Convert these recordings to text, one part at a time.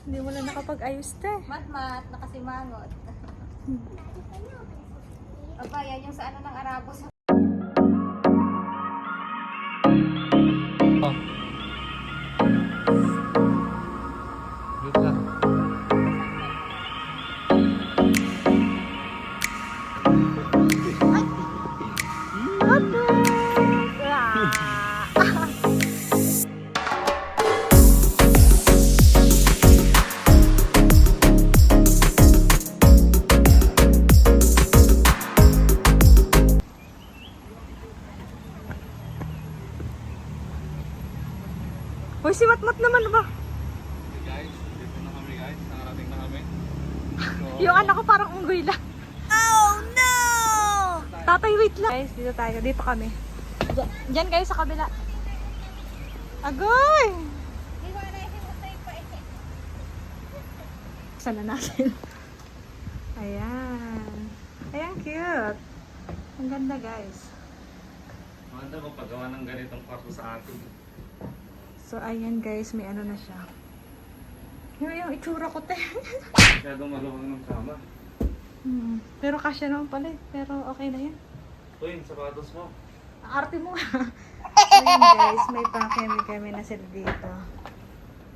Hindi mo na nakapag-ayos, te. Mat-mat, nakasimangot. Aba, yan yung sa ano ng Arabos. Oh. Wait lang. Hoy, si Matmat naman ba? Hey guys, dito na kami guys. Nakarating na kami. So, Yung anak ko parang unggoy lang. Oh no! Tatay, wait lang. Guys, dito tayo. Dito kami. Diyan kayo sa kabila. Agoy! Saan na natin? Ayan. Ayan, cute. Ang ganda, guys. maganda magpagawa ng ganitong kwarto sa atin. So, ayan guys, may ano na siya. Yung itsura ko, te. Masyadong maluwang ng kama. Pero kasya naman pala eh. Pero okay na yan. Uy, yung sapatos mo. Arte mo. So, ayan guys, may pang-kemi na sila dito.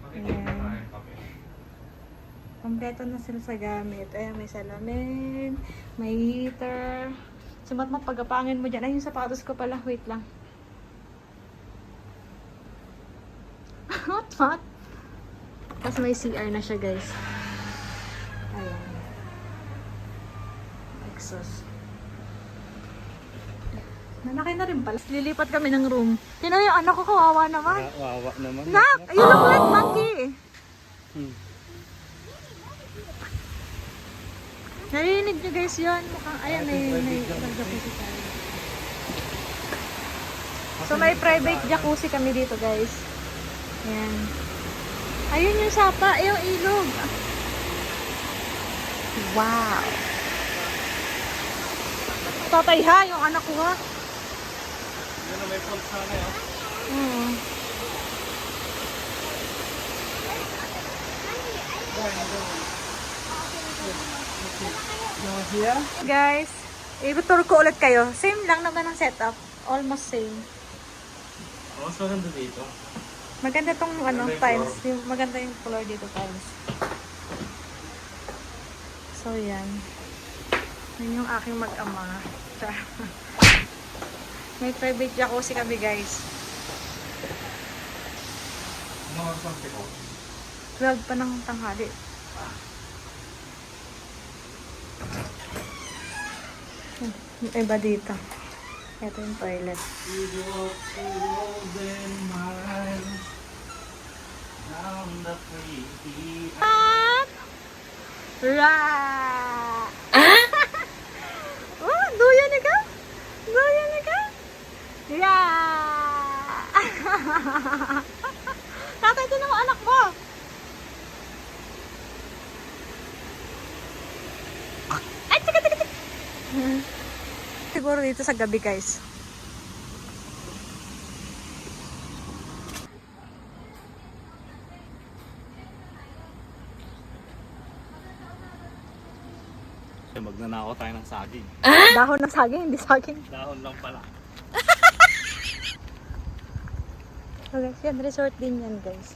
Makikita Ayan. na yung papel. Kompleto na sila sa gamit. Ayan, may salamin, may heater. Sumat-mat pagkapangin mo dyan. Ay, yung sapatos ko pala. Wait lang. Hot. Tapos may CR na siya, guys. Ayan. Exhaust. Nanakay na rin pala. Lilipat kami ng room. Sino yung anak ko? Kawawa naman. Wawa naman. Nak! Ayun lang ulit, monkey! Narinig nyo guys yun. Mukhang, ayan, may jacuzzi tayo. So, may private jacuzzi kami dito, guys. Ayan. Ayun yung sapa, yung ilog. Wow. Tatay ha, yung anak ko ha. Yan na may pulse na ngayon. Guys, i-tour ko ulit kayo. Same lang naman ang setup. Almost same. Oh, mas maganda dito. Maganda tong ano, Maganda yung tiles. floor. Yung, maganda yung floor dito, tiles. So, yan. Yan yung aking mag-ama. May private jacuzzi kami, guys. Ano oras ang tiko? 12 pa ng tanghali. Yung iba dito. Ito yung toilet. You walk through golden miles down the pretty. At Ra! Oh, duyan na ka? Duyan na ka? Yeah! Tatay, ito naman anak mo! Ay, tsaka. Siguro dito sa gabi, guys. Magnanakaw tayo ng saging. Dahon ng saging, hindi saging. Dahon lang pala. So guys, yan, resort din yan, guys.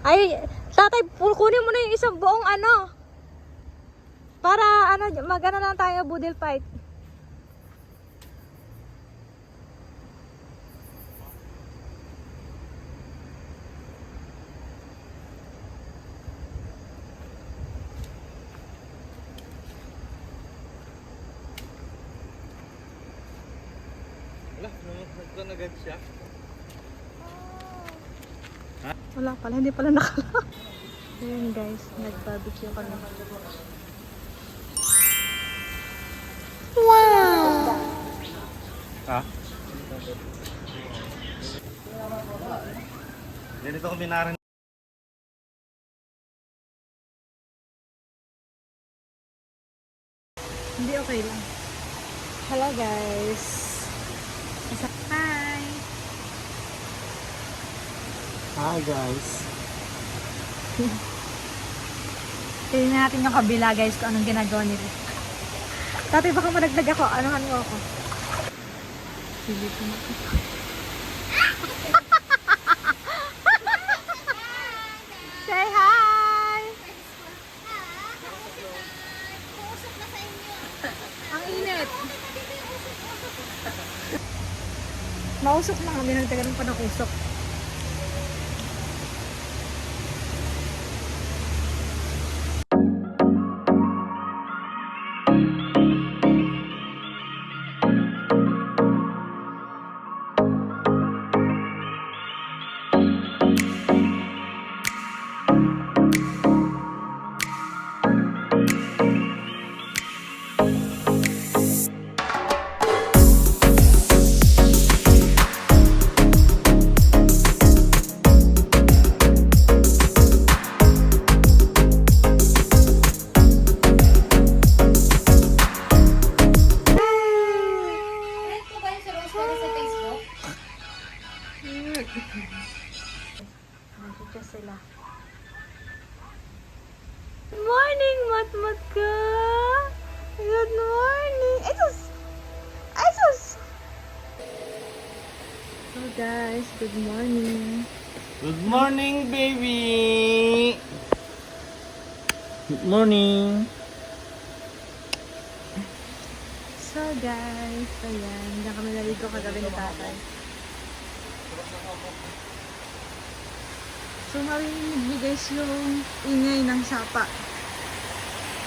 Ay, tatay, kunin mo na yung isang buong ano. Para, ano, mag-ano lang tayo, budil fight. Wala, nagkan agad siya. Wala pala, hindi pala nakala. Ayan guys, nag-barbecue kami. Wow! Ha? Ganito kami narin. Hindi okay lang. Hello guys. Hi guys. Tingnan natin yung kabila guys kung anong ginagawa nila. Tatay baka madagdag ako. Anuhan mo ako. Sige po na. Say hi! Puusok na sa inyo. Ang init. Mausok na kami. Nagtagalan pa ng usok. Friend ko ba yung si Rose Pérez sa Facebook? Nandito sila. Good morning, Matmat ka! Good morning! Esos! Esos! So guys, good morning. Good morning, baby. Good morning. So guys, ayan. Diyan kami naligo kagabi ni tatay. So marinig niyo guys yung ingay ng sapa.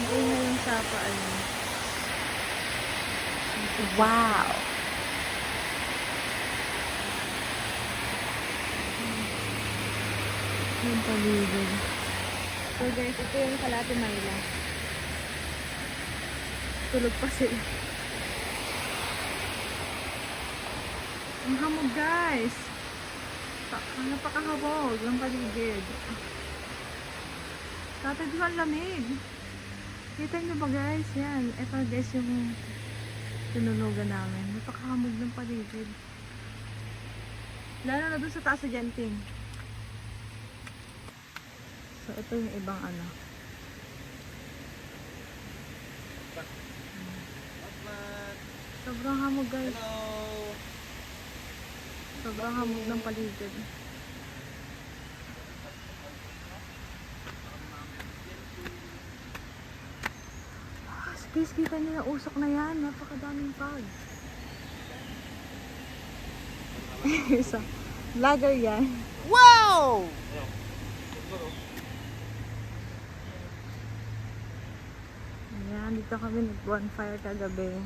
Yung ingay ng sapa, ayun. Wow! Yung paligid. So guys, ito yung Kalate Mayla. Tulog pa sila. Ang hamog guys. Napakahabog ng paligid. Tatay doon ang lamig. Kita nyo ba guys? Yan. Ito guys yung tinunugan namin. Napakahamog ng paligid. Lalo na doon sa taas sa Genting. So ito yung ibang ano. Sobrang hamog guys. Sobrang hamog ng paligid. Guys, kita niyo yung usok na yan. Napakadaming pag. Isa. Vlogger yan. Wow! Ayan, dito kami nag-bonfire kagabi.